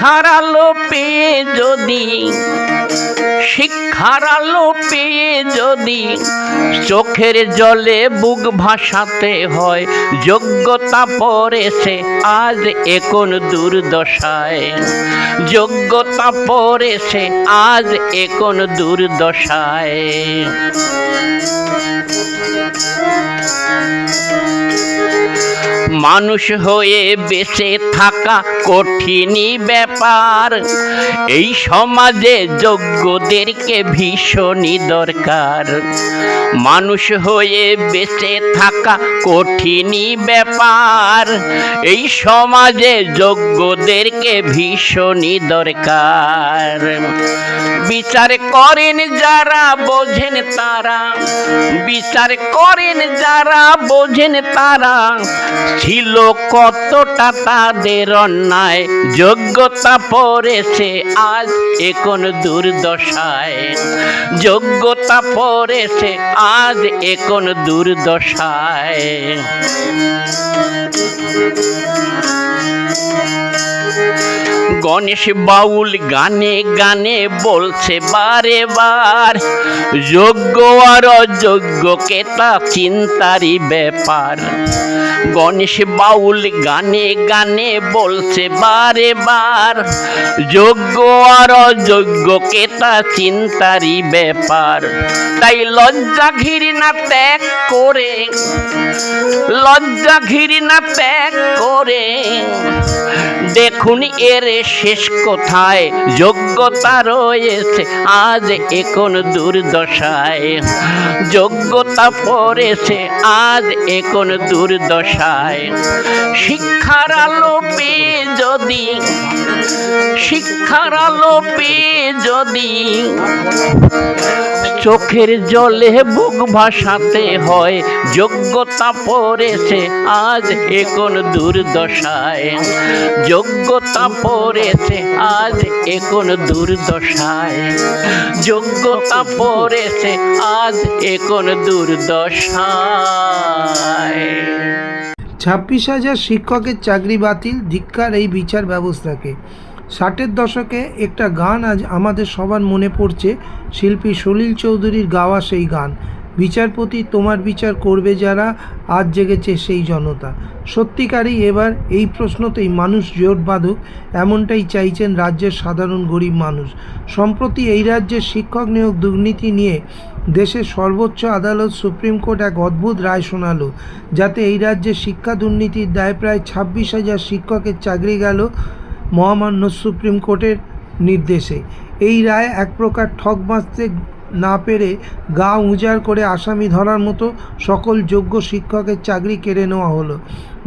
শিক্ষার আলো পেয়ে যদি শিক্ষার আলো পেয়ে যদি চোখের জলে বুক ভাসাতে হয়, যোগ্যতা পড়েছে আজ এ কোন দুর্দশায়, যোগ্যতা পড়েছে আজ এ কোন দুর্দশায়। মানুষ হয়ে বেঁচে থাকা কঠিনই ব্যাপার, এই সমাজে যোগ্যদেরকে ভীষণই দরকার। মানুষ হয়ে বেঁচে থাকা কঠিনই ব্যাপার, এই সমাজে যোগ্যদেরকে ভীষণই দরকার। বিচার করেন যারা বোঝেন তারা, বিচার করেন যারা বোঝেন তারা, ছিল কতটা তাদের অন্যায়, যোগ্যতা পড়েছে আজ এ কোন দুর্দশায়, যোগ্যতা পড়েছে আজ এ কোন দুর্দশায়। গণেশ বাউল গানে গানে বলছে বারে বার, যোগ্য আর অযোগ্যকে তা চিন্তারই ব্যাপার। গণেশ বাউল গানে গানে বলছে বারে বার, যোগ্য আর অযোগ্যকে তা চিন্তারই ব্যাপার। তাই লজ্জা ঘৃণা ত্যাগ করে, লজ্জা ঘৃণা ত্যাগ করে দেখুন এর শেষ কোথায়, যোগ্যতা রয়েছে আজ এ কোন দুর্দশায়, যোগ্যতা পড়েছে আজ এ কোন দুর্দশায়। শিক্ষার আলো পেয়ে যদি, শিক্ষার আলো পেয়ে যদি চোখের জলে বুক ভাসাতে হয়, যোগ্যতা পড়েছে আজ এ কোন দুর্দশায়, যোগ্যতা পড়েছে আজ এ কোন দুর্দশায়, যোগ্যতা পড়েছে আজ এ কোন দুর্দশায়। 26,000 শিক্ষকের চাকরি বাতিল, ধিক্কার এই বিচার ব্যবস্থাকে। 60-এর দশকে একটা গান আজ আমাদের সবার মনে পড়ছে, শিল্পী সলিল চৌধুরীর গাওয়া সেই গান, বিচারপতি তোমার বিচার করবে যারা, আজ জেগেছে সেই জনতা। সত্যিকারই এবার এই প্রশ্নতেই মানুষ জোট বাঁধুক, এমনটাই চাইছেন রাজ্যের সাধারণ গরিব মানুষ। সম্প্রতি এই রাজ্যের শিক্ষক নিয়োগ দুর্নীতি নিয়ে দেশের সর্বোচ্চ আদালত সুপ্রিম কোর্ট এক অদ্ভুত রায় শোনালো, যাতে এই রাজ্যের শিক্ষা দুর্নীতির দায়ে প্রায় 26,000 শিক্ষকের চাকরি গেল মহামান্য সুপ্রিম কোর্টের নির্দেশে। এই রায় এক প্রকার ঠক বাঁচতে না পেরে গা উজাড় করে আসামি ধরার মতো সকল যোগ্য শিক্ষকের চাকরি কেড়ে নেওয়া হলো।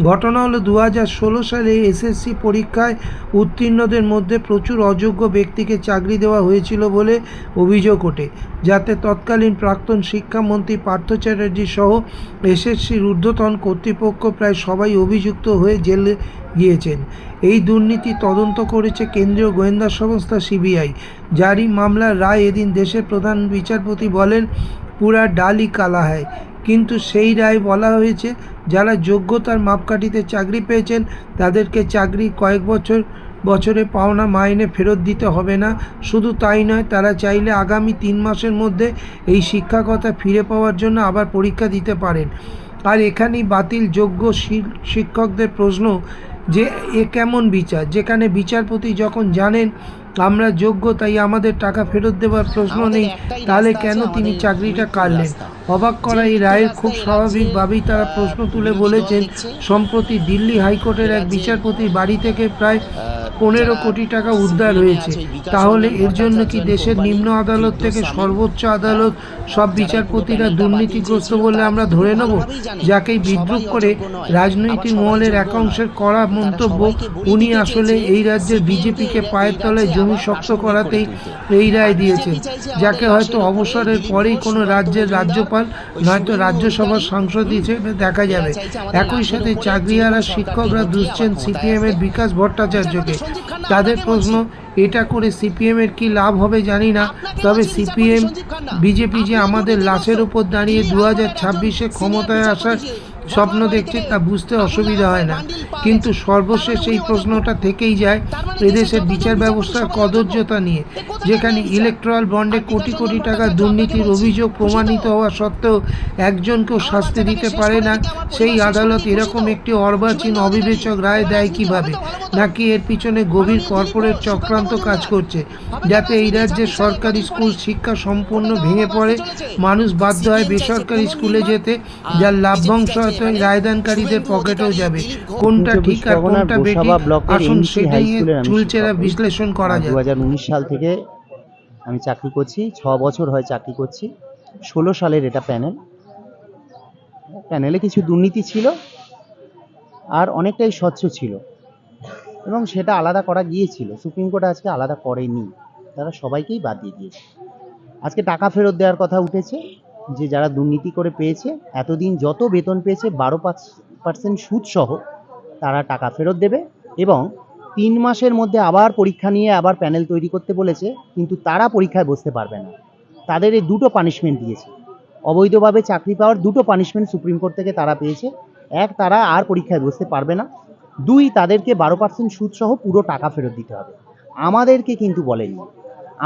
ঘটনা হলো 2016 সালে এসএসসি পরীক্ষায় উত্তীর্ণদের মধ্যে প্রচুর অযোগ্য ব্যক্তিকে চাকরি দেওয়া হয়েছিল বলে অভিযোগ ওঠে, যাতে তৎকালীন প্রাক্তন শিক্ষামন্ত্রী পার্থ চ্যাটার্জি সহ এসএসসির ঊর্ধ্বতন কর্তৃপক্ষ প্রায় সবাই অভিযুক্ত হয়ে জেলে গিয়েছেন। এই দুর্নীতি তদন্ত করেছে কেন্দ্রীয় গোয়েন্দা সংস্থা সিবিআই, যারই মামলার রায় এদিন দেশের প্রধান বিচারপতি বলেন পুরা ডালই কালা হয়। কিন্তু সেই রায় বলা হয়েছে যারা যোগ্যতার মাপকাঠিতে চাকরি পেয়েছেন তাদেরকে চাকরি কয়েক বছরে পাওনা মাইনে ফেরত দিতে হবে না। শুধু তাই নয়, তারা চাইলে আগামী 3 মাসের মধ্যে এই শিক্ষকতা ফিরে পাওয়ার জন্য আবার পরীক্ষা দিতে পারেন। আর এখানেই বাতিল যোগ্য শিক্ষকদের প্রশ্ন যে এ কেমন বিচার, যেখানে বিচারপতি যখন জানেন আমরা যোগ্য তাই আমাদের টাকা ফেরত দেওয়ার প্রশ্ন নেই, তাহলে কেন তিনি চাকরিটা কাড়লেন? অবাক করা এই রায়ের খুব স্বাভাবিকভাবেই তারা প্রশ্ন তুলে বলেছেন, সম্প্রতি দিল্লি হাইকোর্টের এক বিচারপতির বাড়ি থেকে প্রায় 15 কোটি টাকা উদ্ধার হয়েছে। তাহলে এর জন্য কি দেশের নিম্ন আদালত থেকে সর্বোচ্চ আদালত সব বিচারপতিরা দুর্নীতিগ্রস্ত বলে আমরা ধরে নেব? যাকেই বিদ্রুপ করে রাজনৈতিক মহলের একাংশের করা মন্তব্য, উনি আসলে এই রাজ্যের বিজেপিকে পায়ের তলায় জমি শক্ত করাতেই এই রায় দিয়েছেন, যাকে হয়তো অবসরের পরেই কোনো রাজ্যের রাজ্যপাল নয়তো রাজ্যসভার সাংসদ হিসেবে দেখা যাবে। একই সাথে চাকরিহারা শিক্ষকরা দুষছেন সিপিএমের বিকাশ ভট্টাচার্যকে। তাদের প্রশ্ন, এটা করে সিপিএমের কি লাভ হবে জানি না, তবে সিপিএম বিজেপি যে আমাদের লাশের ওপর দাঁড়িয়ে 2026-এ ক্ষমতায় আসার স্বপ্ন দেখছে তা বুঝতে অসুবিধা হয় না, কিন্তু সর্বশেষ এই প্রশ্নটা থেকেই যায় এদেশের বিচার ব্যবস্থার কদর্যতা নিয়ে, যেখানে ইলেকট্রাল বন্ডে কোটি কোটি টাকা দুর্নীতির অভিযোগ প্রমাণিত হওয়া সত্ত্বেও একজনকেও শাস্তি দিতে পারে না। সেই আদালত এরকম একটি অর্বাচীন অবিবেচক রায় দেয় কিভাবে? নাকি এর পিছনে গভীর কর্পোরেট চক্রান্ত কাজ করছে, যাতে এই রাজ্যের সরকারি স্কুল শিক্ষা সম্পূর্ণ ভেঙে পড়ে, মানুষ বাধ্য হয় বেসরকারি স্কুলে যেতে, যার লাভ্যাংশ হয়তো এই রায়দানকারীদের পকেটেও যাবে? কোনটা ঠিক আর কোনটা বেঠিক, আসুন সেটাই চুলচেরা বিশ্লেষণ করা যায়। 2019 সাল থেকে আমি চাকরি করছি, 6 বছর হয় চাকরি করছি। 16 সালের এটা প্যানেলে কিছু দুর্নীতি ছিল আর অনেকটাই স্বচ্ছ ছিল, এবং সেটা আলাদা করা গিয়েছিল। সুপ্রিম কোর্ট আজকে আলাদা করেনি, তারা সবাইকেই বাদ দিয়ে দিয়েছে। আজকে টাকা ফেরত দেওয়ার কথা উঠেছে, যে যারা দুর্নীতি করে পেয়েছে, এতদিন যত বেতন পেয়েছে 12% সুদ সহ তারা টাকা ফেরত দেবে, এবং 3 মাসের মধ্যে আবার পরীক্ষা নিয়ে আবার প্যানেল তৈরি করতে বলেছে, কিন্তু তারা পরীক্ষায় বসতে পারবে না। তাদের এই দুটো পানিশমেন্ট দিয়েছে, অবৈধভাবে চাকরি পাওয়ার দুটো পানিশমেন্ট সুপ্রিম কোর্ট থেকে তারা পেয়েছে। এক, তারা আর পরীক্ষায় বসতে পারবে না। 2, তাদেরকে 12% সুদ সহ পুরো টাকা ফেরত দিতে হবে। আমাদেরকে কিন্তু বলেনি,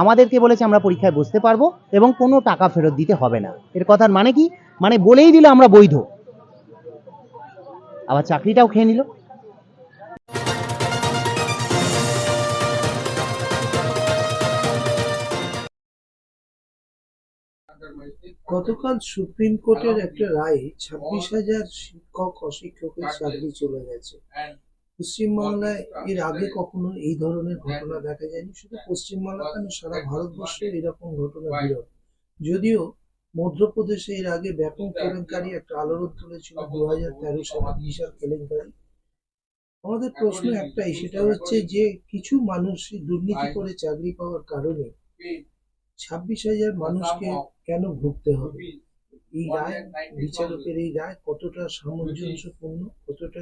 আমাদেরকে বলেছে আমরা পরীক্ষায় বসতে পারবো এবং কোনো টাকা ফেরত দিতে হবে না। এর কথার মানে কি? মানে বলেই দিল আমরা বৈধ, আবার চাকরিটাও খেয়ে নিল। গতকাল সুপ্রিম কোর্টের একটা রায়ে 26,000 শিক্ষক অশিক্ষকের চাকরি চলে গেছে। পশ্চিমবাংলায় এর আগে কখনো এই ধরনের ঘটনা দেখা যায়নি। শুধু পশ্চিমবাংলা কেন, সারা ভারতবর্ষে এরকম ঘটনা বিরল। যদিও মধ্যপ্রদেশে এর আগে ব্যাপক কেলেঙ্কারি একটা আলোড়ন তুলেছিল 2013 সালে, বিশাল কেলেঙ্কারি। আমাদের প্রশ্ন একটাই, সেটা হচ্ছে যে কিছু মানুষ দুর্নীতি করে চাকরি পাওয়ার কারণে 26,000 মানুষকে কেন ভুগতে হবে? এই রায়, বিচারকের এই রায় কতটা সামঞ্জস্যপূর্ণ, কতটা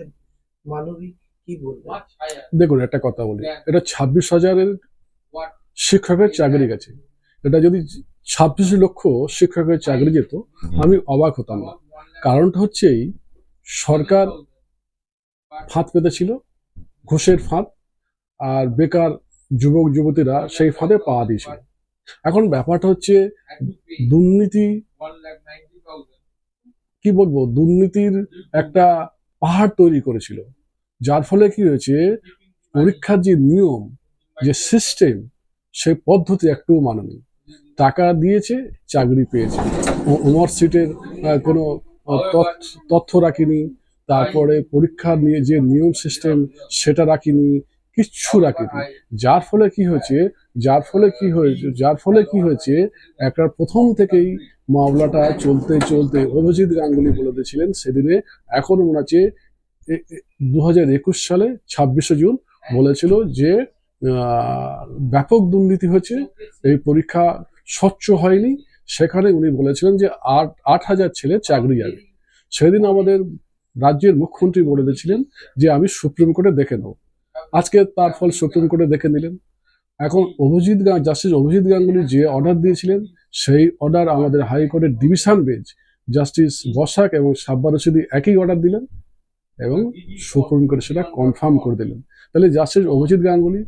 মানবিক, কি বলবেন? দেখুন, একটা কথা বলি, এটা 26,000 শিক্ষকের চাকরি গেছে। এটা যদি 26 লক্ষ শিক্ষকের চাকরি যেত, আমি অবাক হতাম না। কারণটা হচ্ছে এই, সরকার ফাঁদ পেতেছিল, ঘুষের ফাঁদ, আর বেকার যুবক যুবতীরা সেই ফাঁদে পা দিয়েছিল। এখন ব্যাপারটা হচ্ছে দুর্নীতি, কি বলবো, দুর্নীতির একটা পাহাড় তৈরি করেছিল, যার ফলে কি হয়েছে, পরীক্ষার যে নিয়ম, যে সিস্টেম, সেই পদ্ধতি একটু মানেনি। টাকা দিয়েছে, চাকরি পেয়েছে। ওমর সিটের কোনো তথ্য রাখিনি, তারপরে পরীক্ষা নিয়ে যে নিয়ম সিস্টেম সেটা রাখিনি, কিচ্ছু রাখিনি। যার ফলে কি হয়েছে, একটা প্রথম থেকেই মামলাটা চলতে চলতে অভিজিৎ গাঙ্গুলি বলে দিয়েছিলেন সেদিনে, এখনো মনে আছে 2021 সালে 26শে জুন বলেছিল যে ব্যাপক দুর্নীতি হয়েছে, এই পরীক্ষা স্বচ্ছ হয়নি। সেখানে উনি বলেছিলেন যে 8,000 ছেলে চাকরি যাবে। সেদিন আমাদের রাজ্যের মুখ্যমন্ত্রী বলে দিয়েছিলেন যে আমি সুপ্রিম কোর্টে দেখে নেব। আজকে তার ফল সুপ্রিম কোর্টে দেখে নিলেন। এখন জাস্টিস অভিজিৎ গাঙ্গুলি যে অর্ডার দিয়েছিলেন, সেই অর্ডার আমাদের হাইকোর্টের ডিভিশন বেঞ্চ জাস্টিস বসাক এবং সাব্বার রশিদি একই অর্ডার দিলেন, এবং সুপ্রিম কোর্টে সেটা কনফার্ম করে দিলেন। তাহলে জাস্টিস অভিজিৎ গাঙ্গুলি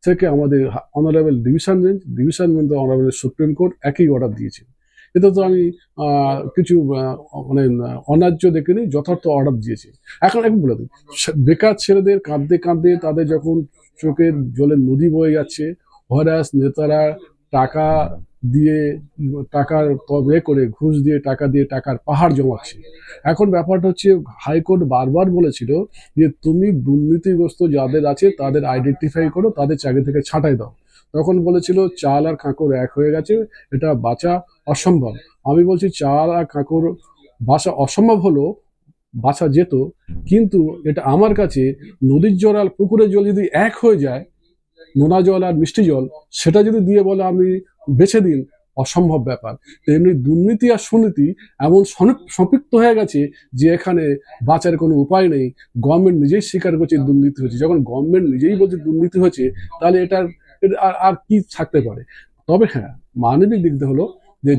থেকে আমাদের honourable division bench honourable supreme court একই অর্ডার দিয়েছে। এটা তো আমি কিছু মানে অন্যায্য দেখিনি, যথার্থ অর্ডার দিয়েছে। এখন বলে দিই, বেকার ছেলেদের কাঁদতে কাঁদতে তাদের যখন চোখের জলের নদী বয়ে যাচ্ছে, হরাস নেতারা টাকা দিয়ে, টাকার তবে করে ঘুষ দিয়ে, টাকার পাহাড় জমাচ্ছে। এখন ব্যাপারটা হচ্ছে, হাইকোর্ট বারবার বলেছিল যে তুমি দুর্নীতিগ্রস্ত যাদের আছে তাদের আইডেন্টিফাই করো, তাদের চাকরি থেকে ছাঁটাই দাও। তখন বলেছিল চাল আর কাঁকড় এক হয়ে গেছে, এটা বাঁচা অসম্ভব। আমি বলছি চাল আর কাঁকড় বাঁচা অসম্ভব হলো, বাঁচা যেত, কিন্তু এটা আমার কাছে নদীর জল আর পুকুরের জল যদি এক হয়ে যায়, নোনা জল আর মিষ্টি জল, সেটা যদি দিয়ে বলে আমি বেছে দিন, অসম্ভব ব্যাপার। তেমনি দুর্নীতি আর সুনীতি এমন সম্পৃক্ত হয়ে গেছে যে এখানে বাঁচার কোনো উপায় নেই। গভর্নমেন্ট নিজেই স্বীকার করছে দুর্নীতি হয়েছে। যখন গভর্নমেন্ট নিজেই বলছে দুর্নীতি হয়েছে, তাহলে এটার আর কি থাকতে পারে? তবে হ্যাঁ, মানবিক দিক দিয়ে হলো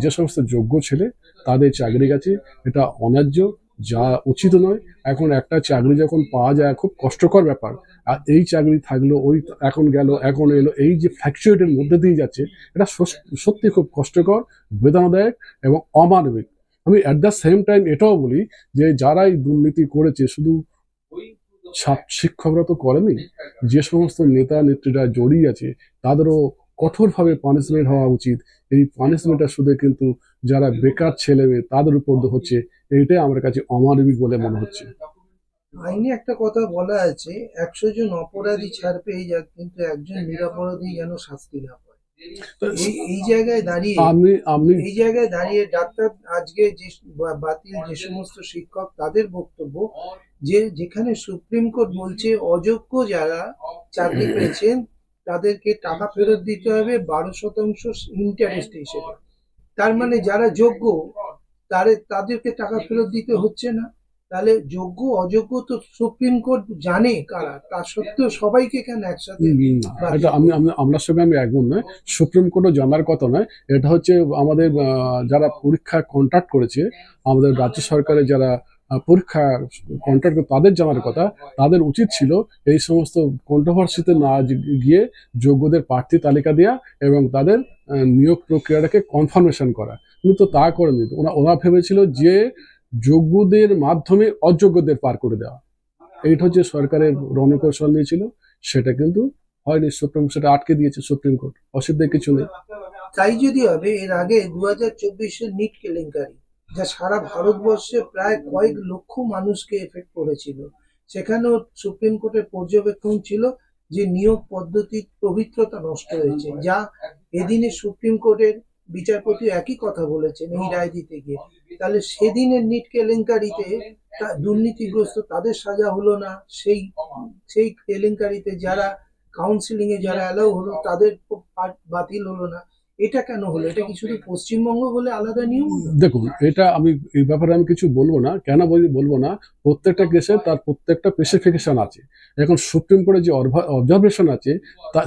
যে সমস্ত যোগ্য ছেলে তাদের চাকরি গেছে, এটা অন্যায্য, যা উচিত নয়। এখন একটা চাকরি যখন পাওয়া যায় খুব কষ্টকর ব্যাপার, আর এই চাকরি থাকলো ওই এখন গেল এখন এলো, এই যে ফ্ল্যাকচুয়েটের মধ্যে দিয়ে যাচ্ছে, এটা সত্যি খুব কষ্টকর, বেদনাদায়ক এবং অমানবিক। আমি অ্যাট দ্য সেম টাইম এটাও বলি যে যারা এই দুর্নীতি করেছে, শুধু শিক্ষকরা তো করেনি, যে সমস্ত নেতা নেত্রীরা জড়িয়ে আছে তাদেরও কঠোরভাবে পানিশমেন্ট হওয়া উচিত। এই পানিশমেন্টটা শুধু কিন্তু যারা বেকার ছেলে মেয়ে তাদের উপর হচ্ছে, এইটাই আমার কাছে অমানবিক বলে মনে হচ্ছে। আইনে একটা কথা বলা আছে, 100 জন অপরাধী ছাড় পেয়ে যাক, কিন্তু একজন নিরপরাধী যেন শাস্তি না পায়। এই জায়গায় দাঁড়িয়ে আমি আমি ডাক্তার আজকে যে বাতিল যে সমস্ত শিক্ষক তাদের বক্তব্য, যে যেখানে সুপ্রিম কোর্ট বলছে অযোগ্য যারা চাকরি পেয়েছেন তাদেরকে টাকা ফেরত দিতে হবে 12% ইন্টারেস্ট হিসেবে। তার মানে যারা যোগ্য তাদেরকে টাকা ফেরত দিতে হচ্ছে না। তাহলে যোগ্য অযোগ্য তো সুপ্রিম কোর্ট জানে কারা, তা সত্ত্বেও সবাইকে কেন একসাথে না, বাতিল এটা আপনার সঙ্গে আমি একমত নয়। সুপ্রিম কোর্টও জানার কথা নয়, এটা হচ্ছে আমাদের যারা পরীক্ষা কন্ট্রাক্ট করেছে, আমাদের রাজ্য সরকারের যারা পরীক্ষা কন্ট্রাক্ট করে তাদের জানার কথা। তাদের উচিত ছিল এই সমস্ত কন্ট্রোভার্সিতে না গিয়ে যোগ্যদের প্রার্থী তালিকা দেওয়া এবং তাদের নিয়োগ প্রক্রিয়াটাকে কনফার্মেশন করা, কিন্তু তা করেনি। ওরা ভেবেছিল যে যোগ্যদের মাধ্যমে অযোগ্যদের পার করে দেওয়া, এইটা হচ্ছে সরকারের রণকৌশল নিয়েছিল। সেটা কিন্তু হয়নি, সেটা আটকে দিয়েছে সুপ্রিম কোর্ট, অসুবিধা কিছু নেই। তাই যদি হবে, এর আগে 2024-এর নিট কেলেঙ্কারি, যা সারা ভারতবর্ষে প্রায় কয়েক লক্ষ মানুষকে এফেক্ট করেছিল, সেখানেও সুপ্রিম কোর্টের পর্যবেক্ষণ ছিল যে নিয়োগ পদ্ধতির পবিত্রতা নষ্ট হয়েছে, যা এদিনে সুপ্রিম কোর্টের বিচারপতি একই কথা বলেছেন এই রায় দিতে গিয়ে। তাহলে সেদিনের নিট কেলেঙ্কারিতে দুর্নীতিগ্রস্ত তাদের সাজা হলো না, সেই সেই কেলেঙ্কারিতে যারা কাউন্সিলিং এ যারা অ্যালাউ হলো তাদের বাতিল হলো না। এটা কেন হলো? এটা কি শুধু পশ্চিমবঙ্গ বলে আলাদা নিয়ম হলো? দেখুন, এটা আমি এই ব্যাপারে আমি কিছু বলবো না। কেন বলবো না, প্রত্যেকটা কেসে তার প্রত্যেকটা স্পেসিফিকেশন আছে। এখন সুপ্রিম কোর্টের যে অবজারভেশন আছে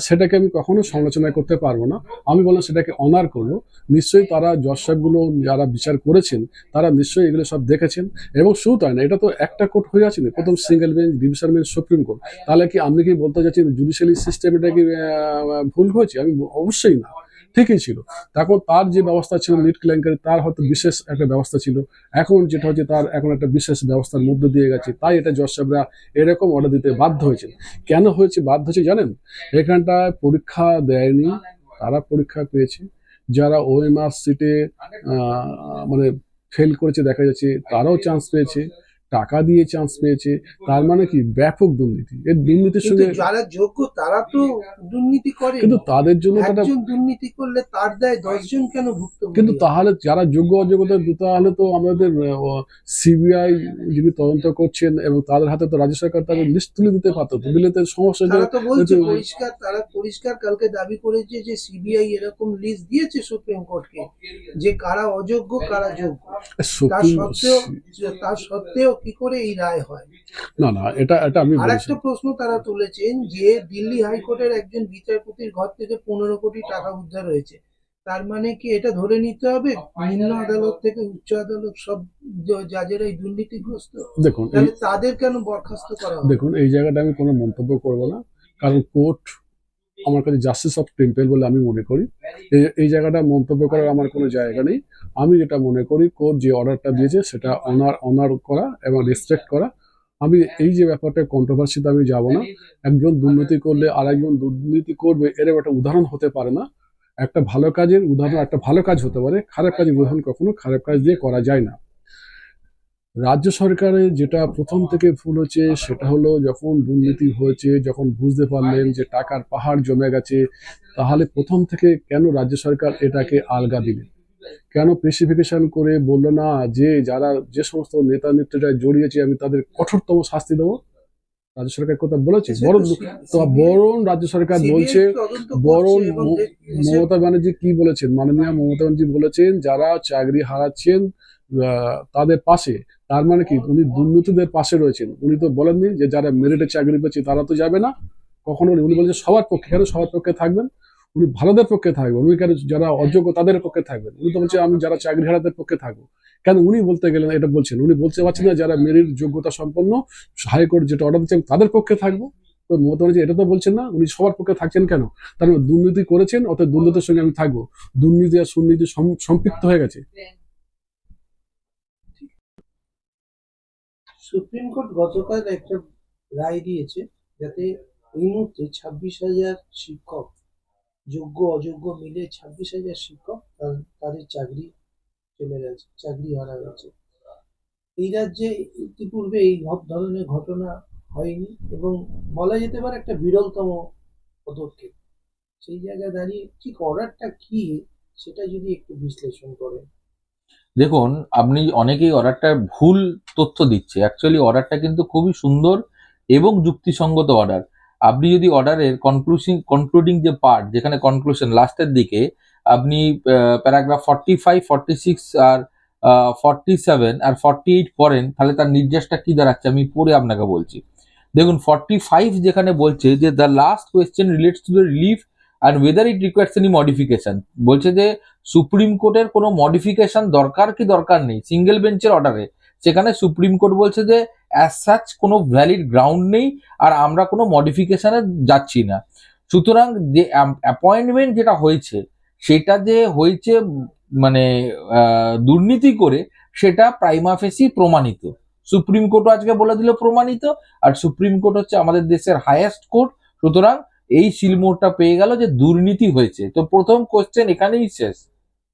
সেটাকে আমি কখনো সমালোচনা করতে পারবো না। আমি বললাম সেটাকে অনার করবো। নিশ্চয়ই তারা জজ সাহেবগুলো যারা বিচার করেছেন তারা নিশ্চয়ই এগুলো সব দেখেছেন, এবং শুধু তাই না, এটা তো একটা কোর্ট হয়ে আছে না, প্রথম single bench, division bench, supreme court. তাহলে কি আপনি কি বলতে চাচ্ছেন জুডিশিয়ারি সিস্টেম এটা কি ভুল হয়েছে? আমি অবশ্যই না, ঠিকই ছিল। তখন তার যে ব্যবস্থা ছিল নিট কেলেঙ্কারি, তার হয়তো বিশেষ একটা ব্যবস্থা ছিল। এখন যেটা হচ্ছে তার এখন একটা বিশেষ ব্যবস্থার মধ্যে দিয়ে গেছে, তাই এটা জজ সাহেবরা এরকম অর্ডার দিতে বাধ্য হয়েছেন। কেন হয়েছে বাধ্য হয়েছে জানেন? এখানটায় পরীক্ষা দেয়নি, তারা পরীক্ষা পেয়েছে। যারা ওএমআর সিটে মানে ফেল করেছে দেখা যাচ্ছে, তারাও চান্স পেয়েছে, টাকা দিয়ে চান্স পেয়েছে। তার মানে কি ব্যাপক দুর্নীতি। এর দুর্নীতির কিন্তু সঙ্গে যারা যোগ্য তারা তো দুর্নীতি করে, কিন্তু তাদের জন্য তারা একজন দুর্নীতি করলে তার দায় 10 জন কেন ভুক্তভোগী কিন্তু হবে? তাহলে যারা যোগ্য অযোগ্যতা তাহলে তো আমাদের সিবিআই যিনি তদন্ত করছেন এবং তাদের হাতে তো রাজ্য সরকার তাদের লিস্ট তুলে দিতে পারতো, তো দিলে তো সমস্যা তারা তো বলছে পরিষ্কার, তারা পরিষ্কার কালকে দাবি করেছে যে সিবিআই এরকম লিস্ট দিয়েছে সুপ্রিম কোর্টকে যে কারা অযোগ্য কারা যোগ্য। সুপ্রিম তার সত্ত্বেও কি করে এই রায় হয়? না না, এটা এটা আমি আর বলছি। একটা প্রশ্ন তারা তুলেছেন যে দিল্লি হাইকোর্টের একজন বিচারপতির ঘর থেকে 15 কোটি টাকা উদ্ধার হয়েছে। তার মানে কি এটা ধরে নিতে হবে নিম্ন আদালত থেকে উচ্চ আদালত সব জাজেরাই দুর্নীতিগ্রস্ত? দেখুন তাহলে তাদের কেন বরখাস্ত করা হবে? দেখুন এই জায়গাটা আমি কোনো মন্তব্য করব না, কারণ কোর্ট আমার কাছে জাস্টিস অফ টেম্পল বলে আমি মনে করি। এই জায়গাটা মন্তব্য করার আমার কোনো জায়গা নেই। আমি যেটা মনে করি কোর্ট যে অর্ডারটা দিয়েছে সেটা অনার করা এবং রেসপেক্ট করা। আমি এই যে ব্যাপারটা কন্ট্রোভার্সিতে আমি যাব না। একজন দুর্নীতি করলে আর একজন দুর্নীতি করবে এরকম একটা উদাহরণ হতে পারে না। একটা ভালো কাজের উদাহরণ একটা ভালো কাজ হতে পারে, খারাপ কাজের উদাহরণ কখনো খারাপ কাজ দিয়ে করা যায় না। রাজ্য সরকারের যেটা প্রথম থেকে ভুল হচ্ছে সেটা হলো যখন দুর্নীতি হয়েছে, যখন বুঝতে পারলেন যে টাকার পাহাড় জমে গেছে, তাহলে প্রথম থেকে কেন রাজ্য সরকার এটাকে আলগা দিলেন? কেন স্পেসিফিকেশন করে বললো না যে যারা যে সমস্ত নেতা নেত্রীরা জড়িয়েছে আমি তাদের কঠোরতম শাস্তি দেবো? রাজ্য সরকার কথা বলেছে, বরং রাজ্য সরকার বলছে, বরং মমতা ব্যানার্জি কি বলেছেন, মাননীয় মমতা ব্যানার্জি বলেছেন যারা চাকরি হারাচ্ছেন তাদের পাশে। তার মানে কি উনি দুর্নীতিদের পাশে রয়েছেন? উনি তো বলেননি যে যারা মেরিটে চাকরি পেয়েছে তারা তো যাবে না, কখনো উনি বলেছেন সবার পক্ষে। কেন সবার পক্ষে থাকবেন? উনি ভালোদের পক্ষে থাকবেন, উনি কেন যারা অযোগ্য তাদের পক্ষে থাকবেন? উনি তো বলছে আমি যারা চাকরি হারাদের পক্ষে থাকবো। কেন উনি বলতে গেলেন এটা বলছেন? উনি বলতে পারছেন না যারা মেরিট যোগ্যতা সম্পন্ন হাইকোর্ট যেটা অর্ডার দিচ্ছেন তাদের পক্ষে থাকবো? তো মমতা ব্যানার্জি এটা তো বলছেন না, উনি সবার পক্ষে থাকছেন কেন? তার মানে দুর্নীতি করেছেন, অর্থাৎ দুর্নীতির সঙ্গে আমি থাকবো। দুর্নীতি আর সুনীতি সম্পৃক্ত হয়ে গেছে। সুপ্রিম কোর্ট গতকাল একটা রায় দিয়েছে, যাতে এই মুহূর্তে 26,000 শিক্ষক, যোগ্য অযোগ্য মিলে 26,000 শিক্ষক তাদের চাকরি চলে গেছে, চাকরি হারা গেছে। এই রাজ্যে ইতিপূর্বে এই ধরনের ঘটনা হয়নি এবং বলা যেতে পারে একটা বিরলতম পদক্ষেপ। সেই জায়গায় দাঁড়িয়ে ঠিক অর্ডারটা কি, সেটা যদি একটু বিশ্লেষণ করেন। দেখুন, আপনি অনেকেই অর্ডারটার ভুল তথ্য দিচ্ছে। অ্যাকচুয়ালি অর্ডারটা কিন্তু খুবই সুন্দর এবং যুক্তিসঙ্গত অর্ডার। আপনি যদি অর্ডারের কনক্লুডিং যে পার্ট, যেখানে কনক্লুশন লাস্টের দিকে, আপনি প্যারাগ্রাফ 45, 46 আর 47 আর 48 পড়েন, তাহলে তার নির্দেশটা কি দাঁড়াচ্ছে আমি পড়ে আপনাকে বলছি। দেখুন, 45 যেখানে বলছে যে the last question relates to the relief and weather it requires any modification. বলছে যে সুপ্রিম কোর্টের কোনো মডিফিকেশন দরকার কি দরকার নেই সিঙ্গেল বেঞ্চের অর্ডারে। সেখানে সুপ্রিম কোর্ট বলছে যে অ্যাজ সাচ কোনো ভ্যালিড গ্রাউন্ড নেই আর আমরা কোনো মডিফিকেশনে যাচ্ছি না। সুতরাং যে অ্যাপয়েন্টমেন্ট যেটা হয়েছে সেটা যে হয়েছে মানে দুর্নীতি করে, সেটা প্রাইমা ফেসি প্রমাণিত। সুপ্রিম কোর্টও আজকে বলে দিল প্রমাণিত, আর সুপ্রিম কোর্ট হচ্ছে আমাদের দেশের হাইয়েস্ট কোর্ট। সুতরাং এই সিলমোহরটা পেয়ে গেল যে দুর্নীতি হয়েছে। তো প্রথম কোশ্চেন এখানেই শেষ।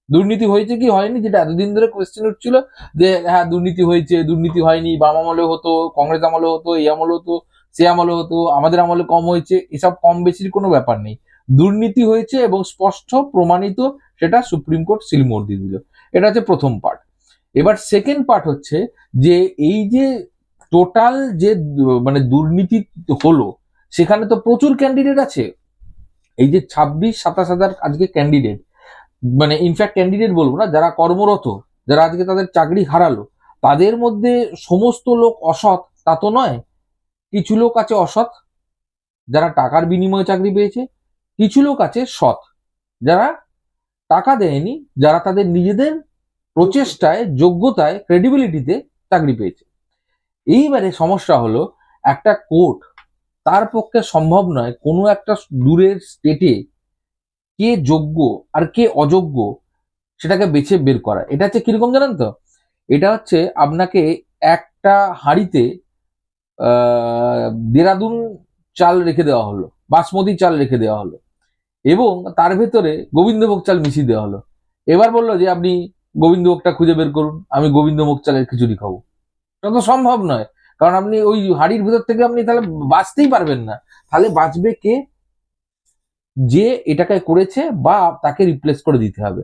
দুর্নীতি হয়েছে কি হয়নি, যেটা এতদিন ধরে কোয়েশ্চেন উঠছিল যে হ্যাঁ দুর্নীতি হয়েছে, দুর্নীতি হয়নি, বাম আমলে হতো, কংগ্রেস আমলে হতো, এই আমলে হতো, সে আমলে হতো, আমাদের আমলে কম হয়েছে, এসব কম বেশির কোনো ব্যাপার নেই। দুর্নীতি হয়েছে এবং স্পষ্ট প্রমাণিত, সেটা সুপ্রিম কোর্ট সিলমোহর দিয়ে দিল। এটা হচ্ছে প্রথম পার্ট। এবার সেকেন্ড পার্ট হচ্ছে যে এই যে টোটাল যে মানে দুর্নীতি হলো, সেখানে তো প্রচুর ক্যান্ডিডেট আছে। এই যে 26-27 হাজার আজকে ক্যান্ডিডেট, মানে ইনফ্যাক্ট ক্যান্ডিডেট বলবো না, যারা কর্মরত, যারা আজকে তাদের চাকরি হারালো, তাদের মধ্যে সমস্ত লোক অসৎ তা তো নয়। কিছু লোক আছে অসৎ, যারা টাকার বিনিময়ে চাকরি পেয়েছে। কিছু লোক আছে সৎ, যারা টাকা দেয়নি, যারা তাদের নিজেদের প্রচেষ্টায়, যোগ্যতায়, ক্রেডিবিলিটিতে চাকরি পেয়েছে। এইবারে সমস্যা হলো, একটা কোর্ট, তার পক্ষে সম্ভব নয় কোনো একটা দূরের স্টেটে কে যোগ্য আর কে অযোগ্য সেটাকে বেছে বের করা। এটা হচ্ছে কিরকম জানেন তো? এটা হচ্ছে আপনাকে একটা হাঁড়িতে দেরাদুন চাল রেখে দেওয়া হলো, বাসমতি চাল রেখে দেওয়া হলো এবং তার ভেতরে গোবিন্দভোগ চাল মিশিয়ে দেওয়া হলো। এবার বললো যে আপনি গোবিন্দভোগটা খুঁজে বের করুন, আমি গোবিন্দভোগ চালের খিচুড়ি খাবো। এটা তো সম্ভব নয়, কারণ আপনি ওই হাঁড়ির ভেতর থেকে আপনি তাহলে বাঁচতেই পারবেন না। তাহলে বাঁচবে কে? যে এটাকে করেছে বা তাকে রিপ্লেস করে দিতে হবে।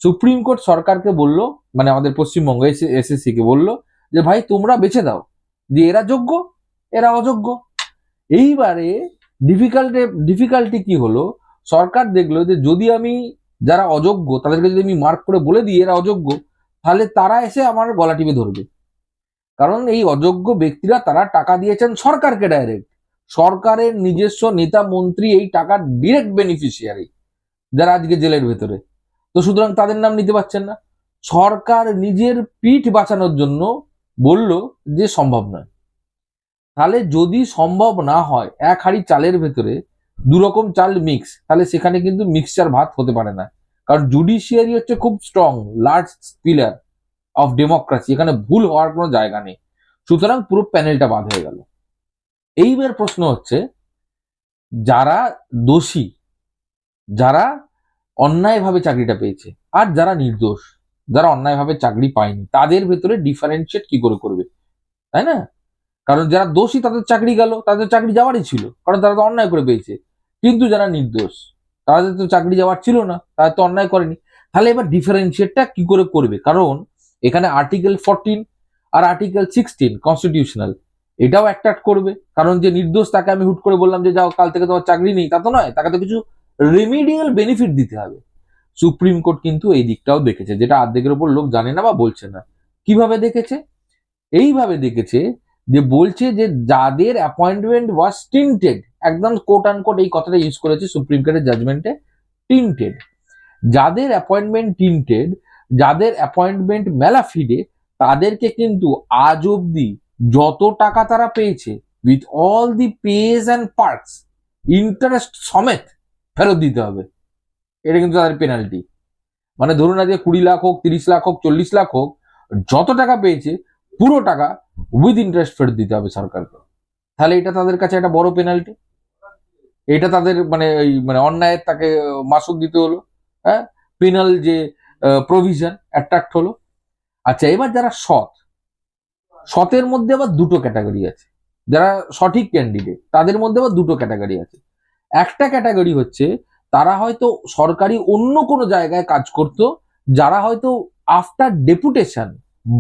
সুপ্রিম কোর্ট সরকারকে বলল, মানে আমাদের পশ্চিমবঙ্গ এসএসসি কে বলল যে ভাই তোমরা বেছে দাও যে এরা যোগ্য, এরা অযোগ্য। এইবারে ডিফিকাল্টি কি হলো, সরকার দেখলো যে যদি আমি যারা অযোগ্য তাদেরকে যদি আমি মার্ক করে বলে দিই এরা অযোগ্য, তাহলে তারা এসে আমার গলা টিপে ধরবে। কারণ এই অযোগ্য ব্যক্তিরা তারা টাকা দিয়েছেন সরকারকে ডাইরেক্ট, সরকারের নিজস্ব নেতা মন্ত্রী এই টাকার ডিরেক্ট বেনিফিশিয়ারি, যারা আজকে জেলের ভেতরে। তো সুতরাং তাদের নাম নিতে পারছেন না। সরকার নিজের পিঠ বাঁচানোর জন্য বলল যে সম্ভব নয়। তাহলে যদি সম্ভব না হয়, এক হাঁড়ি চালের ভেতরে দু রকম চাল মিক্স, তাহলে সেখানে কিন্তু মিক্সচার ভাত হতে পারে না। কারণ জুডিশিয়ারি হচ্ছে খুব strong large pillar of democracy, এখানে ভুল হওয়ার কোনো জায়গা নেই। সুতরাং পুরো প্যানেলটা বাদ হয়ে গেল। এইবার প্রশ্ন হচ্ছে, যারা দোষী, যারা অন্যায়ভাবে চাকরিটা পেয়েছে, আর যারা নির্দোষ, যারা অন্যায়ভাবে চাকরি পায়নি, তাদের ভেতরে ডিফারেন্সিয়েট কি করে করবে, তাই না? কারণ যারা দোষী তাদের চাকরি গেল, তাদের চাকরি যাওয়ারই ছিল, কারণ তারা তো অন্যায় করে পেয়েছে। কিন্তু যারা নির্দোষ, তাদের তো চাকরি যাওয়ার ছিল না, তারা তো অন্যায় করেনি। তাহলে এবার ডিফারেন্সিয়েটটা কি করে করবে? কারণ এখানে আর্টিকেল 14 আর আর্টিকেল 16 কনস্টিটিউশনাল, এটাও অ্যাট্রাক্ট করবে। কারণ যে নির্দোষ তাকে আমি হুট করে বললাম যে যাও কাল থেকে তোমার চাকরি নেই, তা তো নয়, তাকে তো কিছু রেমিডিয়াল বেনিফিট দিতে হবে। সুপ্রিম কোর্ট কিন্তু এই দিকটাও দেখেছে, যেটা অর্ধেকের উপর লোক জানে না বা বলছে না। কিভাবে দেখেছে? এইভাবে দেখেছে যে বলছে যে যাদের অ্যাপয়েন্টমেন্ট ওয়াজ স্টিন্টেড, একদম কোট আনকোট এই কথাটা ইউজ করেছে সুপ্রিম কোর্টের জাজমেন্টে, টিন্টেড। যাদের অ্যাপয়েন্টমেন্ট টিন্টেড, যাদের অ্যাপয়েন্টমেন্ট ম্যালাফিডে, তাদেরকে কিন্তু আজ অব্দি যত টাকা তারা পেয়েছে with all the page and parks, interest সমেত ফেরত দিতে হবে। এটা কিন্তু তাদের পেনাল্টি। মানে ধরুন আজকে 20 লাখ হোক, 30 লাখ হোক, 40 লাখ হোক, যত টাকা পেয়েছে পুরো টাকা উইথ ইন্টারেস্ট ফেরত দিতে হবে সরকারকে। তাহলে এটা তাদের কাছে একটা বড় পেনাল্টি। এটা তাদের মানে অন্যায়ের তাকে মাসুক দিতে হলো, হ্যাঁ, পেনাল যে প্রভিশন অ্যাট্রাক্ট হলো। আচ্ছা, এবার যারা সতের মধ্যে আবার দুটো ক্যাটাগরি আছে। যারা সঠিক ক্যান্ডিডেট তাদের মধ্যে আবার দুটো ক্যাটাগরি আছে। একটা ক্যাটাগরি হচ্ছে তারা হয়তো সরকারি অন্য কোনো জায়গায় কাজ করত, যারা হয়তো আফটার ডেপুটেশন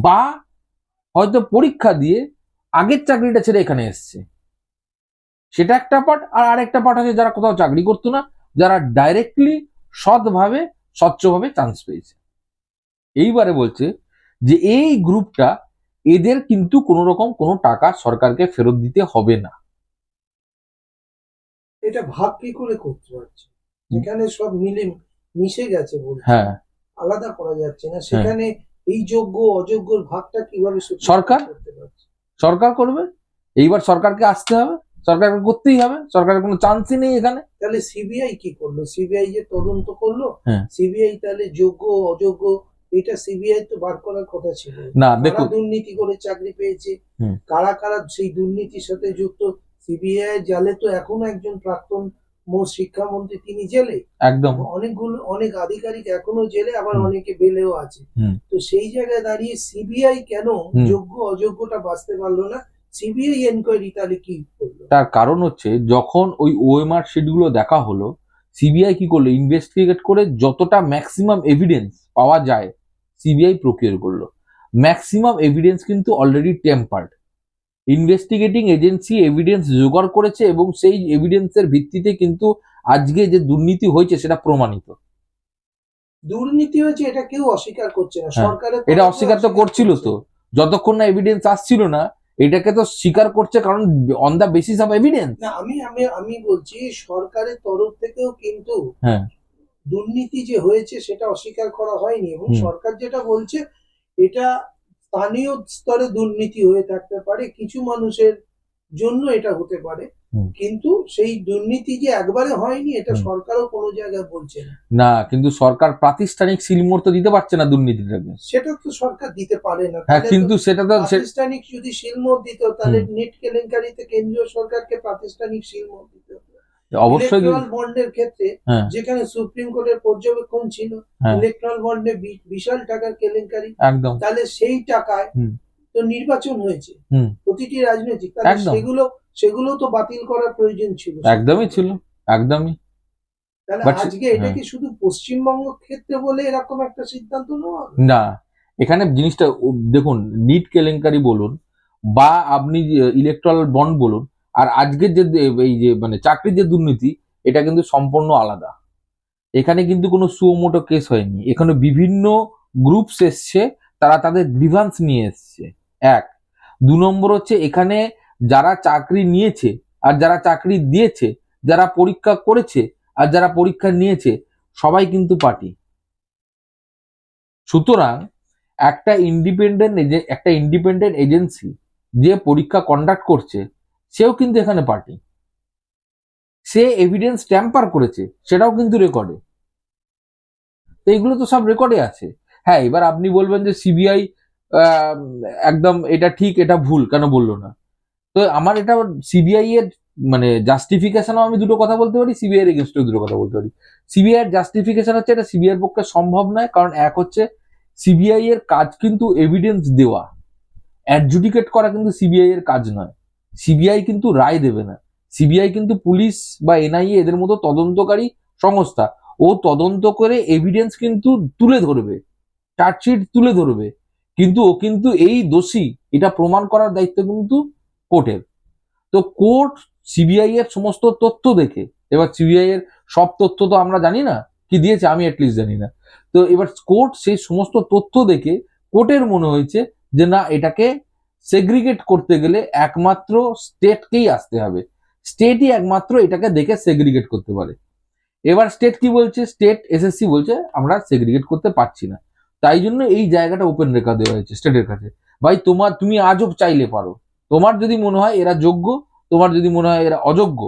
বা হয়তো পরীক্ষা দিয়ে আগের চাকরিটা ছেড়ে এখানে এসছে, সেটা একটা পার্ট। আর আরেকটা পার্ট আছে যারা কোথাও চাকরি করতো না, যারা ডাইরেক্টলি সৎভাবে স্বচ্ছভাবে চান্স পেয়েছে। এইবারে বলছে যে এই গ্রুপটা, এদের কিন্তু কোনো রকম কোনো টাকা সরকারকে ফেরত দিতে হবে না। এটা ভাগ কি করে করতে পারছে, যেখানে সব মিশে গেছে বলছে, হ্যাঁ, আলাদা করা যাচ্ছে না, সেখানে এই যোগ্য অযোগ্যর ভাগটা কিভাবে সরকার করতে পারছে? সরকার করবে। এইবার সরকারকে আসতে হবে, সরকারকে করতেই হবে, সরকারের কোনো চান্সই নেই এখানে। তাহলে সিবিআই কি করলো? সিবিআই যে তদন্ত করলো, হ্যাঁ। সিবিআই তাহলে যোগ্য অযোগ্য এটা সিবিআই তো বার করার কথা ছিল না, কারা দেখুন, দুর্নীতি করে চাকরি পেয়েছে, হুম। কারা কারা সেই দুর্নীতির সাথে যুক্ত। সিবিআই জালে তো এখনো একজন প্রাক্তন শিক্ষামন্ত্রী তিনি জেলে, একদম অনেক আধিকারিক এখনো জেলে, আবার হুম। অনেকে বেলেও আছে। হুম। তো সেই জায়গায় দাঁড়িয়ে সিবিআই কেন হুম। যোগ্য অযোগ্যটা বাঁচতে পারলো না? সিবিআই এনকোয়ারি তাহলে কি করলো? তার কারণ হচ্ছে যখন ওই ওএমআর শিটগুলো দেখা হলো, সিবিআই কি করলো, ইনভেস্টিগেট করে যতটা ম্যাক্সিমাম এভিডেন্স পাওয়া যায় সিবিআই প্রকিউর করলো। ম্যাক্সিমাম এভিডেন্স কিন্তু already tempered. Investigating agency evidence জোগাড় করেছে এবং সেই এভিডেন্সের ভিত্তিতে কিন্তু আজকে যে দুর্নীতি হয়েছে সেটা প্রমাণিত। দুর্নীতি হয়েছে এটা কেউ অস্বীকার করছে না, হ্যাঁ, সরকারের এটা অস্বীকার তো করছিল তো, যতক্ষণ না এভিডেন্স আসছিল না এটাকে তো স্বীকার করছে, কারণ on the basis of evidence. না, আমি বলছি সরকারের তরফ থেকেও কিন্তু হ্যাঁ, দুর্নীতি যে হয়েছে সেটা অস্বীকার করা হয়নি, এবং সরকার যেটা বলছে এটা স্থানীয় স্তরে দুর্নীতি হয়ে থাকতে পারে, কিছু মানুষের জন্য এটা হতে পারে, কিন্তু সেই দুর্নীতি যে একবারে হয়নি এটা সরকারও কোনো জায়গায় বলছে না। না, কিন্তু সরকার প্রাতিষ্ঠানিক সিলমোহর তো দিতে পারছে না দুর্নীতিটাকে। সেটা তো সরকার দিতে পারে না। হ্যাঁ, কিন্তু সেটা তো প্রাতিষ্ঠানিক যদি সিলমোহর দিত তাহলে নেট কেলেঙ্কারিতে কেন্দ্রীয় সরকারকে প্রাতিষ্ঠানিক সিলমোহর দিতে হতো। অবশ্যই ইলেকট্রাল বন্ডের ক্ষেত্রে যেখানে সুপ্রিম কোর্টের পর্যবেক্ষণ ছিল, ইলেকট্রাল বন্ডে বিশাল টাকার কেলেঙ্কারি, একদম, তাহলে সেই টাকায় তো নির্বাচন হয়েছে প্রতিটি রাজনৈতিক, সেগুলো তো বাতিল করার প্রয়োজন ছিল। একদমই ছিল, একদমই। তাহলে আজকে এটা কি শুধু পশ্চিমবঙ্গ ক্ষেত্রে বলে এরকম একটা সিদ্ধান্ত নেওয়া? না, এখানে জিনিসটা দেখুন, নিট কেলেঙ্কারি বলুন বা আপনি ইলেকট্রাল বন্ড বলুন, আর আজকের যে এই যে মানে চাকরির যে দুর্নীতি, এটা কিন্তু সম্পূর্ণ আলাদা। এখানে কিন্তু কোনো সুমোটো কেস হয়নি, এখানে বিভিন্ন গ্রুপস এসছে, তারা তাদের গ্রিভান্স নিয়ে এসছে। এক, 2 নম্বর হচ্ছে এখানে যারা চাকরি নিয়েছে আর যারা চাকরি দিয়েছে, যারা পরীক্ষা করেছে আর যারা পরীক্ষা নিয়েছে, সবাই কিন্তু পার্টি। সুতরাং একটা ইন্ডিপেন্ডেন্ট এজেন্সি যে পরীক্ষা কন্ডাক্ট করছে সেও কিন্তু এখানে পার্টি। সে এভিডেন্স ট্যাম্পার করেছে, সেটাও কিন্তু রেকর্ডে। তো এইগুলো তো সব রেকর্ডে আছে। হ্যাঁ, এবার আপনি বলবেন যে সিবিআই একদম এটা ঠিক এটা ভুল কেন বললো না। তো আমার এটা সিবিআই এর মানে জাস্টিফিকেশনও আমি দুটো কথা বলতে পারি, সিবিআই এর এগেনস্টেও দুটো কথা বলতে পারি। সিবিআই এর জাস্টিফিকেশন হচ্ছে এটা সিবিআই এর পক্ষে সম্ভব নয়, কারণ এক হচ্ছে সিবিআই এর কাজ কিন্তু এভিডেন্স দেওয়া, অ্যাডজুডিকেট করা কিন্তু সিবিআই এর কাজ নয়। সিবিআই কিন্তু রায় দেবে না। সিবিআই কিন্তু পুলিশ বা এনআইএ এদের মতো তদন্তকারী সংস্থা, ও তদন্ত করে এভিডেন্স কিন্তু তুলে ধরবে, চার্জশিট তুলে ধরবে, কিন্তু ও কিন্তু এই দোষী এটা প্রমাণ করার দায়িত্ব কিন্তু কোর্টের। তো কোর্ট সিবিআই এর সমস্ত তথ্য দেখে, এবার সিবিআই এর সব তথ্য তো আমরা জানি না কি দিয়েছে, আমি অ্যাটলিস্ট জানি না, তো এবার কোর্ট সেই সমস্ত তথ্য দেখে কোর্টের মনে হয়েছে যে না, এটাকে সেগ্রিগেট করতে গেলে একমাত্র স্টেটকেই আসতে হবে, স্টেটই একমাত্র এটাকে দেখে সেগ্রিগেট করতে পারে। এবার স্টেট কি বলছে, স্টেট এসএসসি বলছে আমরা সেগ্রিগেট করতে পারছি না, তাই জন্য এই জায়গাটা ওপেন রেখা দেওয়া হয়েছে স্টেটের কাছে। ভাই তুমি আজও চাইলে পারো, তোমার যদি মনে হয় এরা যোগ্য, তোমার যদি মনে হয় এরা অযোগ্য,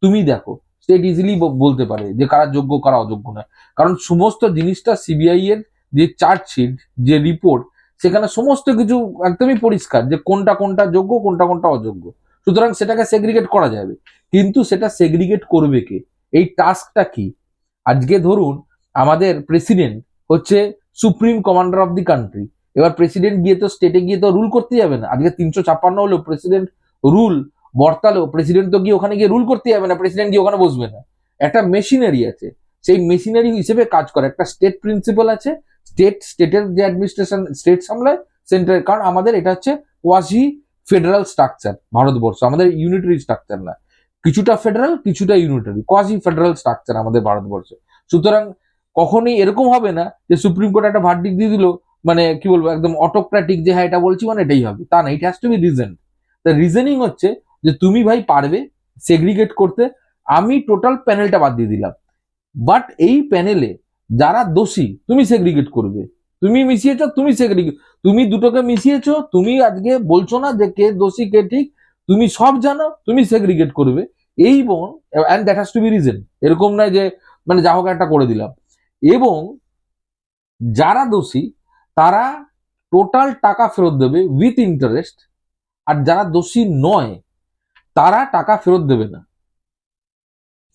তুমি দেখো, স্টেট ইজিলি বলতে পারে যে কারা যোগ্য কারা অযোগ্য নয়। কারণ সমস্ত জিনিসটা সিবিআই এর যে চার্জশিট, যে রিপোর্ট, সেখানে সমস্ত কিছু একদমই পরিষ্কার যে কোনটা কোনটা যোগ্য কোনটা কোনটা অযোগ্য। সুতরাং সেটাকে সেগ্রিগেট করা যাবে, কিন্তু সেটা সেগ্রিগেট করবে কে, এই টাস্কটা কি? আজকে ধরুন আমাদের প্রেসিডেন্ট হচ্ছে supreme commander of the country, এবার প্রেসিডেন্ট গিয়ে তো স্টেটে গিয়ে তো রুল করতে যাবে না। আজকে 356 হলেও প্রেসিডেন্ট রুল বর্তালেও প্রেসিডেন্ট তো গিয়ে ওখানে গিয়ে রুল করতে যাবে না, প্রেসিডেন্ট গিয়ে ওখানে বসবে না। একটা মেশিনারি আছে, সেই মেশিনারি হিসেবে কাজ করে একটা স্টেট প্রিন্সিপাল আছে, স্টেটের যে অ্যাডমিনিস্ট্রেশন স্টেট সামলায় সেন্টার। কারণ আমাদের এটা হচ্ছে কোয়াজি ফেডারাল স্ট্রাকচার ভারতবর্ষ, আমাদের ইউনিটারি স্ট্রাকচার না, কিছুটা ফেডারাল কিছুটা ইউনিটারি, কোয়াজি ফেডারাল স্ট্রাকচার আমাদের ভারতবর্ষ। সুতরাং কখনোই এরকম হবে না যে সুপ্রিম কোর্ট একটা ভার্ডিক্ট দিয়ে দিল, মানে কি বলবো একদম অটোক্রেটিক যে হ্যাঁ এটা বলছি মানে এটাই হবে, তা না। It has to be reason. The reasoning হচ্ছে যে তুমি ভাই পারবে সেগ্রিগেট করতে, আমি টোটাল প্যানেলটা বাদ দিয়ে দিলাম, বাট এই প্যানেলে যারা দোষী তুমি সেগ্রিগেট করবে। তুমি মিশিয়েছো তুমি সেগ্রিগেট, তুমি দুটোকে মিশিয়েছো, তুমি আজকে বলছো না যে কে দোষী কে ঠিক, তুমি সব জানো, তুমি সেগ্রিগেট করবে। এই বোন and that has to be reason, এরকম নয় যে মানে যা হোক একটা করে দিলাম। এবং যারা দোষী তারা টোটাল টাকা ফেরত দেবে উইথ ইন্টারেস্ট, আর যারা দোষী নয় তারা টাকা ফেরত দেবে না।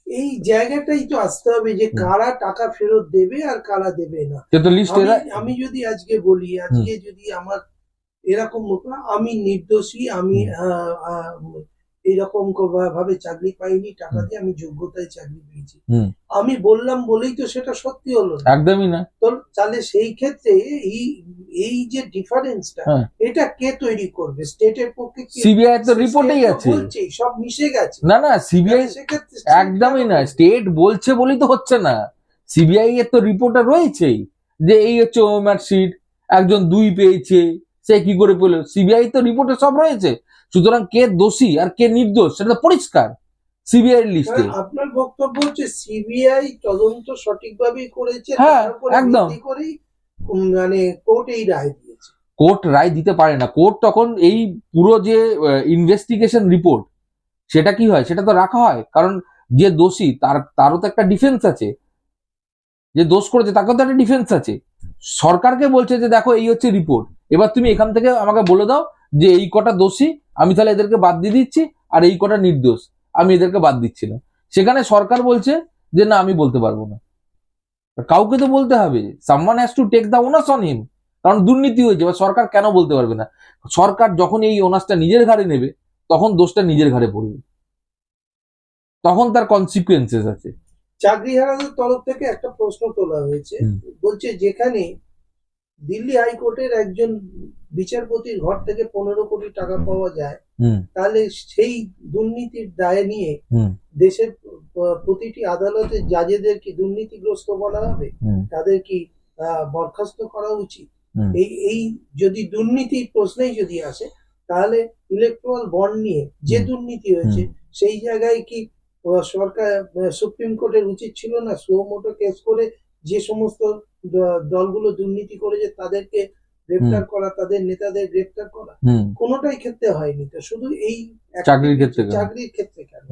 এই জায়গাটাই তো আসতে হবে যে কারা টাকা ফেরত দেবে আর কারা দেবে না। তো লিস্ট আমি যদি আজকে বলি, আজকে যদি আমার এরকম আমি নির্দোষী, আমি এরকম ভাবে চাকরি পাইনি, টাকা দিয়ে আমি যোগ্যতায় চাকরি পেয়েছি, আমি বললাম বলেই তো সেটা সত্যি হলো না, একদমই না। তো তাহলে সেই ক্ষেত্রে এই যে ডিফারেন্সটা এটা কে তৈরি করবে? স্টেটের পক্ষে সিবিআই তো রিপোর্টেই আছে, বলছে সব মিশে গেছে। না না সিবিআই একদমই না, স্টেট বলছে বলেই তো হচ্ছে না, সিবিআই এর তো রিপোর্টে রয়েছেই যে এই হচ্ছে মার্কশিট, একজন 2 পেয়েছে, সে কি করে পেল, সিবিআই তো রিপোর্টে সব রয়েছে। সুতরাং কে দোষী আর কে নির্দোষ সেটা তো পরিষ্কার সিবিআই এর লিস্টে। আপনার বক্তব্য হচ্ছে সিবিআই তদন্ত সঠিকভাবেই করেছে, হ্যাঁ একদম, করেই মানে কোর্ট এই রায় দিয়েছে। কোর্ট রায় দিতে পারে না, কোর্ট তখন এই পুরো যে ইনভেস্টিগেশন রিপোর্ট সেটা কি হয় সেটা তো রাখা হয়, কারণ যে দোষী তারও তো একটা ডিফেন্স আছে, যে দোষ করেছে তাকেও তো একটা ডিফেন্স আছে। সরকারকে বলছে যে দেখো এই হচ্ছে রিপোর্ট, এবার তুমি এখান থেকে আমাকে বলে দাও যে এই কটা দোষী আমি তাহলে এদেরকে বাদ দিয়ে দিচ্ছি, আর এই কটা নির্দোষ আমি এদেরকে বাদ দিচ্ছি না। সেখানে সরকার বলছে যে না আমি বলতে পারবো না, কাউকে তো বলতে হবে, someone has to take the onus on him, কারণ দুর্নীতি হয়েছে। এবার সরকার কেন বলতে পারবে না? সরকার যখন এই ওনাসটা নিজের ঘাড়ে নেবে তখন দোষটা নিজের ঘাড়ে পড়বে, তখন তার কনসিকুয়েন্সেস আছে। চাকরিহারাদের তরফ থেকে একটা প্রশ্ন তোলা হয়েছে, বলছে যেখানে দিল্লি হাইকোর্টের একজন বিচারপতির ঘর থেকে 15 কোটি টাকা পাওয়া যায়, তাহলে সেই দুর্নীতির দায় নিয়ে দেশের প্রতিটি আদালতের জাজেদের কি দুর্নীতিগ্রস্ত বলা হবে? তাদের কি বরখাস্ত করা উচিত? এই যদি দুর্নীতির প্রশ্নেই যদি আসে, তাহলে ইলেকট্রাল বন্ড নিয়ে যে দুর্নীতি হয়েছে সেই জায়গায় কি সরকার সুপ্রিম কোর্টের উচিত ছিল না সুও মোটো কেস করে যে সমস্ত দলগুলো দুর্নীতি করেছে তাদেরকে গ্রেফতার করা, তাদের নেতাদের গ্রেফতার করা? কোনোটাই ক্ষেত্রে হয়নি, তো শুধু এই চাকরির ক্ষেত্রে কেন?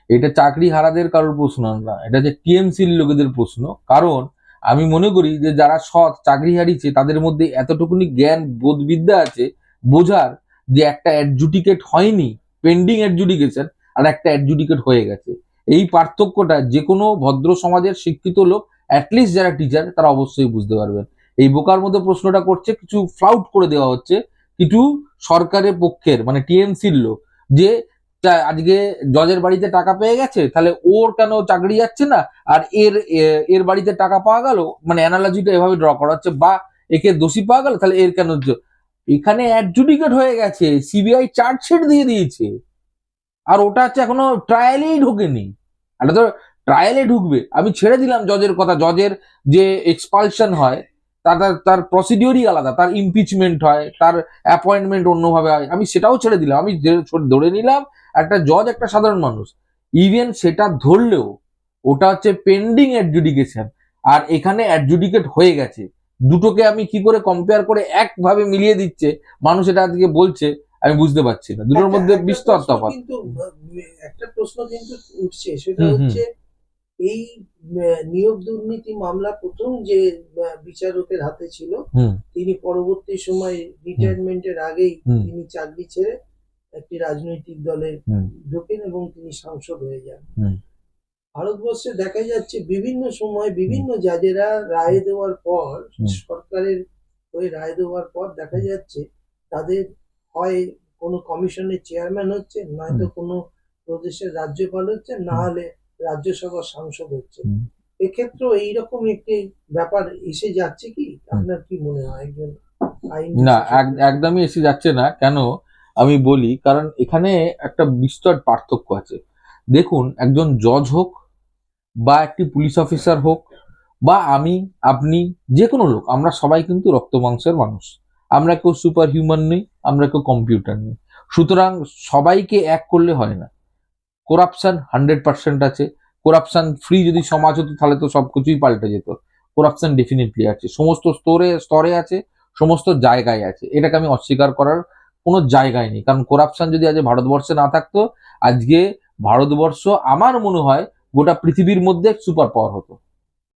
এটা চাকরি হারাদের কারোর প্রশ্ন না, এটা যে টিএমসির লোকেদের প্রশ্ন। কারণ আমি মনে করি যে যারা সৎ চাকরি হারিয়েছে তাদের মধ্যে এতটুকুনি জ্ঞান বোধবিদ্যা আছে বোঝার যে একটা অ্যাডজুডিকেট হয়নি, পেন্ডিং অ্যাডজুডিকেশন, আর একটা অ্যাডজুডিকেট হয়ে গেছে। এই পার্থক্যটা যে কোনো ভদ্র সমাজের শিক্ষিত লোক, অ্যাটলিস্ট যারা টিচার, তারা অবশ্যই বুঝতে পারবেন। এই বোকার মধ্যে প্রশ্নটা করছে, কিছু ফ্লাউট করে দেওয়া হচ্ছে কিছু সরকারের পক্ষের মানে টিএমসির লোক, যে আজকে জজের বাড়িতে টাকা পেয়ে গেছে তাহলে ওর কেন চাকরি যাচ্ছে না, আর এর বাড়িতে টাকা পাওয়া গেল, মানে অ্যানালজিটা এভাবে ড্র করা হচ্ছে, বা একে দোষী পাওয়া গেল তাহলে এর কেন। এখানে অ্যাডজুডিকেট হয়ে গেছে, সিবিআই চার্জশিট দিয়ে দিয়েছে, আর ওটা হচ্ছে এখনো ট্রায়ালেই ঢোকেনি। এটা তো ট্রায়ালে ঢুকবে, আমি ছেড়ে দিলাম জজের কথা, জজের যে এক্সপালশন হয় তার প্রসিডিওরই আলাদা, তার ইমপিচমেন্ট হয়, তার অ্যাপয়েন্টমেন্ট অন্যভাবে হয়, আমি সেটাও ছেড়ে দিলাম। আমি ধরে নিলাম একটা জজ একটা সাধারণ মানুষ, ইভেন সেটা ধরলেও ওটা হচ্ছে পেন্ডিং অ্যাডজুডিকেশন, আর এখানে অ্যাডজুডিকেট হয়ে গেছে। দুটোকে আমি কি করে কম্পেয়ার করে একভাবে মিলিয়ে দিচ্ছে মানুষ, এটা আজকে বলছে আমি বুঝতে পারছি না, দুটোর মধ্যে বিস্তর তফাৎ। কিন্তু একটা প্রশ্ন কিন্তু উঠছে, সেটা হুম, হুম। হচ্ছে এই নিয়োগ দুর্নীতি মামলা প্রথম যে বিচারকের হাতে ছিল, হুম তিনি পরবর্তী সময় রিটায়ারমেন্টের আগেই হুম। তিনি চাকরি ছেড়ে একটি রাজনৈতিক দলে হুম ঢোকেন এবং তিনি সাংসদ হয়ে যান। হুম ভারতবর্ষে দেখা যাচ্ছে বিভিন্ন সময় বিভিন্ন জাজেরা রায় দেওয়ার পর, হুম। সরকারের হয়ে রায় দেওয়ার পর দেখা যাচ্ছে তাদের হয় কোনো কমিশনের চেয়ারম্যান হচ্ছে, নয়তো কোনো প্রদেশের রাজ্যপাল হচ্ছে, না হলে রাজ্যসভার সাংসদ হচ্ছে। হুম। এক্ষেত্রেও এইরকম একটি ব্যাপার এসে যাচ্ছে কি? আপনার কি মনে হয় একজন আইন না, বিশেষজ্ঞ? একদমই এসে যাচ্ছে না। কেন আমি বলি, কারণ এখানে একটা বিস্তর পার্থক্য আছে। দেখুন, একজন জজ হোক বা একটি পুলিশ অফিসার হোক বা আমি, আপনি, যে কোনো লোক, আমরা সবাই কিন্তু রক্ত মাংসের মানুষ। আমরা কেউ সুপার হিউম্যান নেই, আমরা কেউ কম্পিউটার নেই। সুতরাং সবাইকে এক করলে হয় না। করাপশন 100% আছে। করাপশন ফ্রি যদি সমাজ হতো তাহলে তো সবকিছুই পাল্টে যেত। করাপশন ডেফিনেটলি আছে, সমস্ত স্তরে স্তরে আছে, সমস্ত জায়গায় আছে, এটাকে আমি অস্বীকার করার কোনো জায়গায় নেই। কারণ করাপশন যদি আজ ভারতবর্ষে না থাকতো, আজকে ভারতবর্ষ আমার মনে হয় গোটা পৃথিবীর মধ্যে সুপার পাওয়ার হতো।